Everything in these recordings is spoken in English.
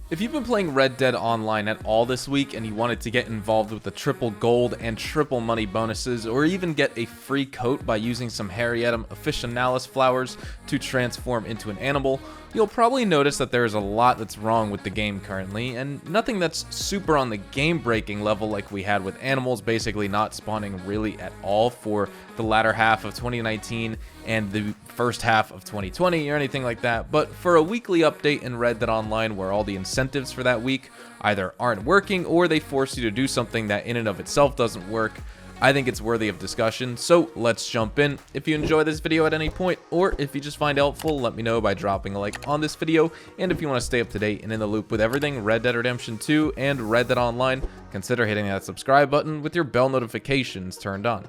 If you've been playing Red Dead Online at all this week and you wanted to get involved with the triple gold and triple money bonuses, or even get a free coat by using some Harriettum officinalis flowers to transform into an animal, you'll probably notice that there is a lot that's wrong with the game currently, and nothing that's super on the game-breaking level like we had with animals basically not spawning really at all for the latter half of 2019 and the first half of 2020 or anything like that. But for a weekly update in Red Dead Online where all the incentives for that week either aren't working or they force you to do something that in and of itself doesn't work, I think it's worthy of discussion, so let's jump in. If you enjoy this video at any point, or if you just find it helpful, let me know by dropping a like on this video, and if you want to stay up to date and in the loop with everything Red Dead Redemption 2 and Red Dead Online, consider hitting that subscribe button with your bell notifications turned on.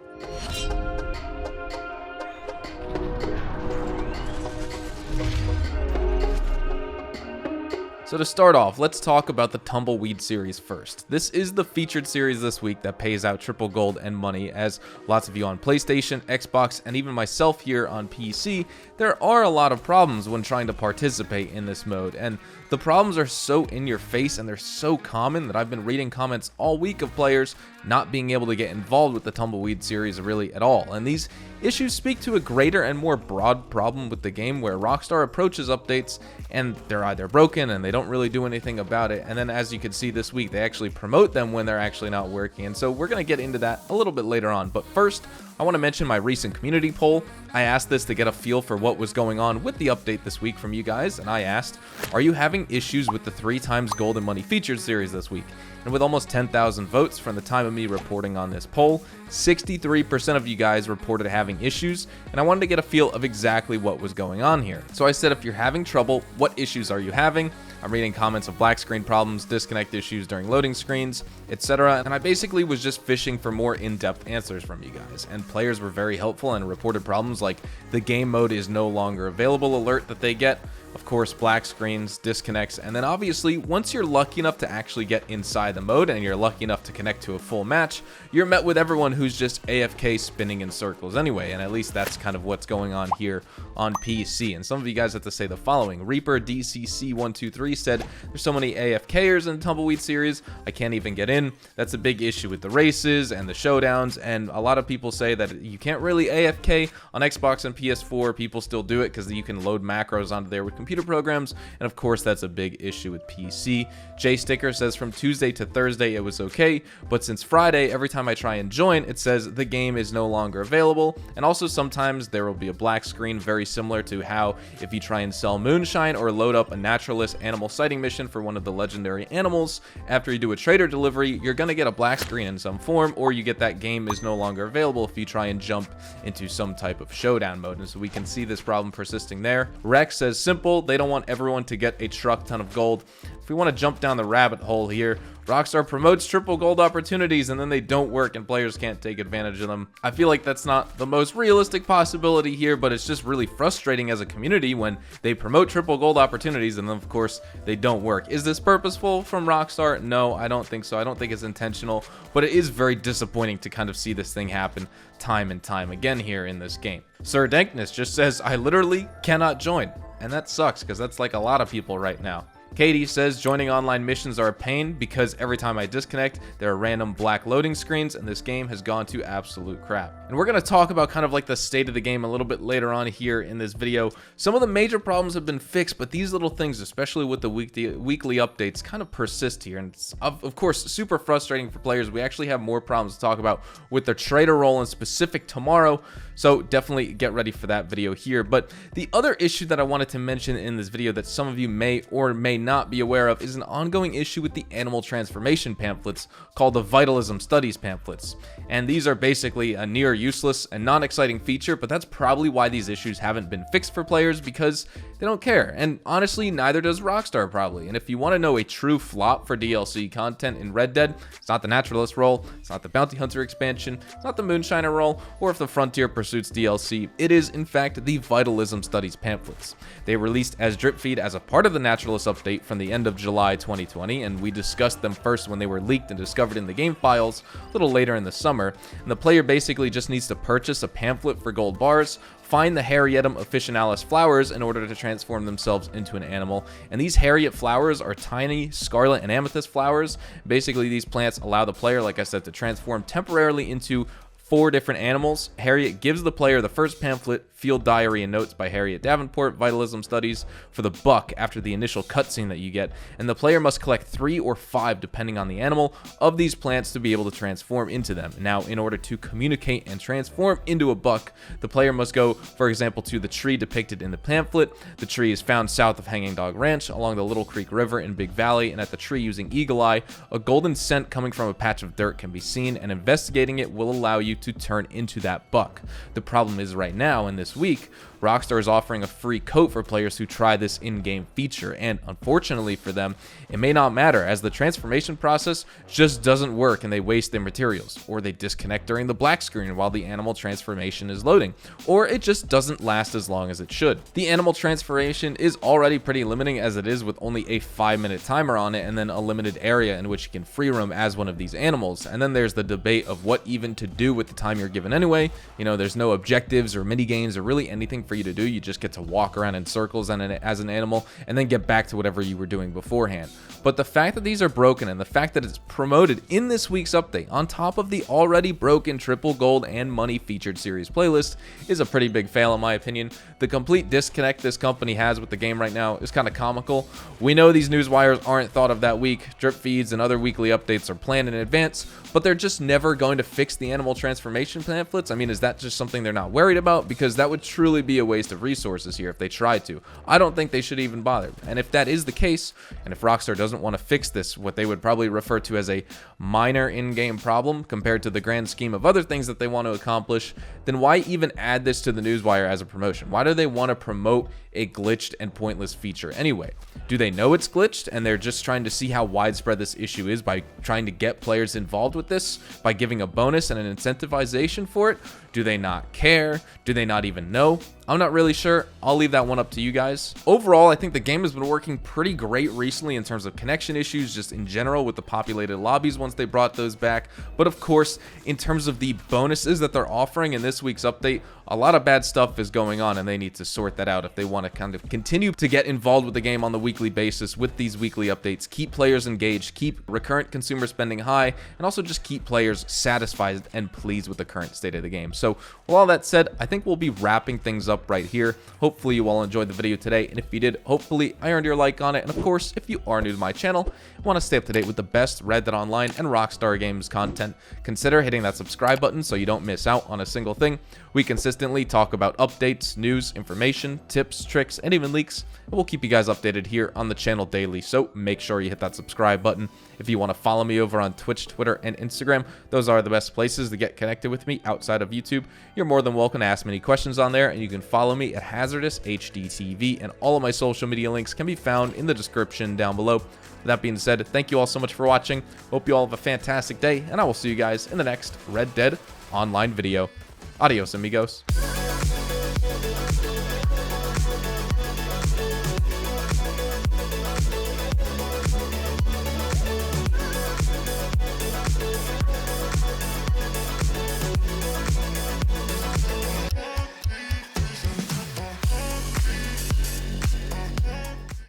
So to start off, let's talk about the Tumbleweed series first. This is the featured series this week that pays out triple gold and money, as lots of you on PlayStation, Xbox, and even myself here on PC, there are a lot of problems when trying to participate in this mode, and the problems are so in your face and they're so common that I've been reading comments all week of players not being able to get involved with the Tumbleweed series really at all, and these issues speak to a greater and more broad problem with the game where Rockstar approaches updates and they're either broken and they don't really do anything about it, and then as you can see this week they actually promote them when they're actually not working, and so we're going to get into that a little bit later on. But first, I want to mention my recent community poll. I asked this to get a feel for what was going on with the update this week from you guys, and I asked, are you having issues with the 3x gold and money featured series this week? And with almost 10,000 votes from the time of me reporting on this poll, 63% of you guys reported having issues, and I wanted to get a feel of exactly what was going on here. So I said, if you're having trouble, what issues are you having? I'm reading comments of black screen problems, disconnect issues during loading screens, etc. And I basically was just fishing for more in-depth answers from you guys. And players were very helpful and reported problems like the game mode is no longer available alert that they get, of course, black screens, disconnects, and then obviously once you're lucky enough to actually get inside the mode and you're lucky enough to connect to a full match, you're met with everyone who's just AFK spinning in circles anyway, and at least that's kind of what's going on here on PC. And some of you guys have to say the following. Reaper DCC123 said, there's so many AFKers in the Tumbleweed series, I can't even get in. That's a big issue with the races and the showdowns, and a lot of people say that you can't really AFK on Xbox and PS4. People still do it because you can load macros onto there with computer programs, and of course that's a big issue with PC. Jay Sticker says from Tuesday to Thursday it was okay, but since Friday, every time I try and join, it says the game is no longer available, and also sometimes there will be a black screen, very similar to how if you try and sell moonshine or load up a naturalist animal sighting mission for one of the legendary animals, after you do a trader delivery, you're gonna get a black screen in some form, or you get that game is no longer available if you try and jump into some type of showdown mode. And so we can see this problem persisting there. Rex says simple, they don't want everyone to get a truck ton of gold. If we want to jump down the rabbit hole here, Rockstar promotes triple gold opportunities and then they don't work and players can't take advantage of them. I feel like that's not the most realistic possibility here, but it's just really frustrating as a community when they promote triple gold opportunities and then of course they don't work. Is this purposeful from Rockstar? No, I don't think so. I don't think it's intentional, but it is very disappointing to kind of see this thing happen time and time again here in this game. Sir Dankness just says, I literally cannot join. And that sucks because that's like a lot of people right now. Katie says, joining online missions are a pain because every time I disconnect, there are random black loading screens and this game has gone to absolute crap. And we're going to talk about kind of like the state of the game a little bit later on here in this video. Some of the major problems have been fixed, but these little things, especially with the weekly updates, kind of persist here. And it's, of course, super frustrating for players. We actually have more problems to talk about with the trader role in specific tomorrow. So definitely get ready for that video here. But the other issue that I wanted to mention in this video that some of you may or may not be aware of is an ongoing issue with the animal transformation pamphlets called the Vitalism Studies pamphlets. And these are basically a near useless and non-exciting feature, but that's probably why these issues haven't been fixed for players, because they don't care. And honestly, neither does Rockstar probably. And if you want to know a true flop for DLC content in Red Dead, it's not the Naturalist role, it's not the Bounty Hunter expansion, it's not the Moonshiner role, or if the Frontier Pursuits DLC, it is in fact the Vitalism Studies pamphlets. They were released as drip feed as a part of the Naturalist update from the end of July 2020, and we discussed them first when they were leaked and discovered in the game files a little later in the summer. And the player basically just needs to purchase a pamphlet for gold bars, find the Harrietum officinalis flowers in order to transform themselves into an animal. And these Harriet flowers are tiny scarlet and amethyst flowers. Basically, these plants allow the player, like I said, to transform temporarily into 4 different animals. Harriet gives the player the first pamphlet, Field Diary and Notes by Harriet Davenport, Vitalism Studies, for the buck after the initial cutscene that you get, and the player must collect 3 or 5, depending on the animal, of these plants to be able to transform into them. Now, in order to communicate and transform into a buck, the player must go, for example, to the tree depicted in the pamphlet. The tree is found south of Hanging Dog Ranch, along the Little Creek River in Big Valley, and at the tree using Eagle Eye, a golden scent coming from a patch of dirt can be seen, and investigating it will allow you to turn into that buck. The problem is right now, in this week, Rockstar is offering a free coat for players who try this in-game feature, and unfortunately for them, it may not matter, as the transformation process just doesn't work and they waste their materials, or they disconnect during the black screen while the animal transformation is loading, or it just doesn't last as long as it should. The animal transformation is already pretty limiting as it is, with only a 5-minute timer on it and then a limited area in which you can free roam as one of these animals. And then there's the debate of what even to do with the time you're given anyway. You know, there's no objectives or mini games or really anything for you to do. You just get to walk around in circles as an animal and then get back to whatever you were doing beforehand. But the fact that these are broken and the fact that it's promoted in this week's update on top of the already broken triple gold and money featured series playlist is a pretty big fail in my opinion. The complete disconnect this company has with the game right now is kind of comical. We know these newswires aren't thought of that week. Drip feeds and other weekly updates are planned in advance, but they're just never going to fix the animal transformation pamphlets. I mean, is that just something they're not worried about? Because that would truly be a waste of resources here if they tried to. I don't think they should even bother. And if that is the case, and if Rockstar doesn't want to fix this, what they would probably refer to as a minor in-game problem compared to the grand scheme of other things that they want to accomplish, then why even add this to the Newswire as a promotion? Why do they want to promote a glitched and pointless feature anyway? Do they know it's glitched and they're just trying to see how widespread this issue is by trying to get players involved with this by giving a bonus and an incentivization for it? Do they not care? Do they not even know? I'm not really sure. I'll leave that one up to you guys. Overall, I think the game has been working pretty great recently in terms of connection issues, just in general with the populated lobbies once they brought those back. But of course, in terms of the bonuses that they're offering in this week's update, a lot of bad stuff is going on and they need to sort that out if they want to kind of continue to get involved with the game on the weekly basis with these weekly updates, keep players engaged, keep recurrent consumer spending high, and also just keep players satisfied and pleased with the current state of the game. So with all that said, I think we'll be wrapping things up right here. Hopefully you all enjoyed the video today, and if you did, hopefully I earned your like on it. And of course, if you are new to my channel and want to stay up to date with the best Red Dead Online and Rockstar Games content, consider hitting that subscribe button so you don't miss out on a single thing. We consistently talk about updates, news, information, tips, tricks, and even leaks, and we'll keep you guys updated here on the channel daily, so make sure you hit that subscribe button. If you want to follow me over on Twitch, Twitter, and Instagram, those are the best places to get connected with me outside of YouTube. You're more than welcome to ask me any questions on there, and you can follow me at HazardousHDTV, and all of my social media links can be found in the description down below. With that being said, thank you all so much for watching. Hope you all have a fantastic day, and I will see you guys in the next Red Dead Online video. Adios, amigos.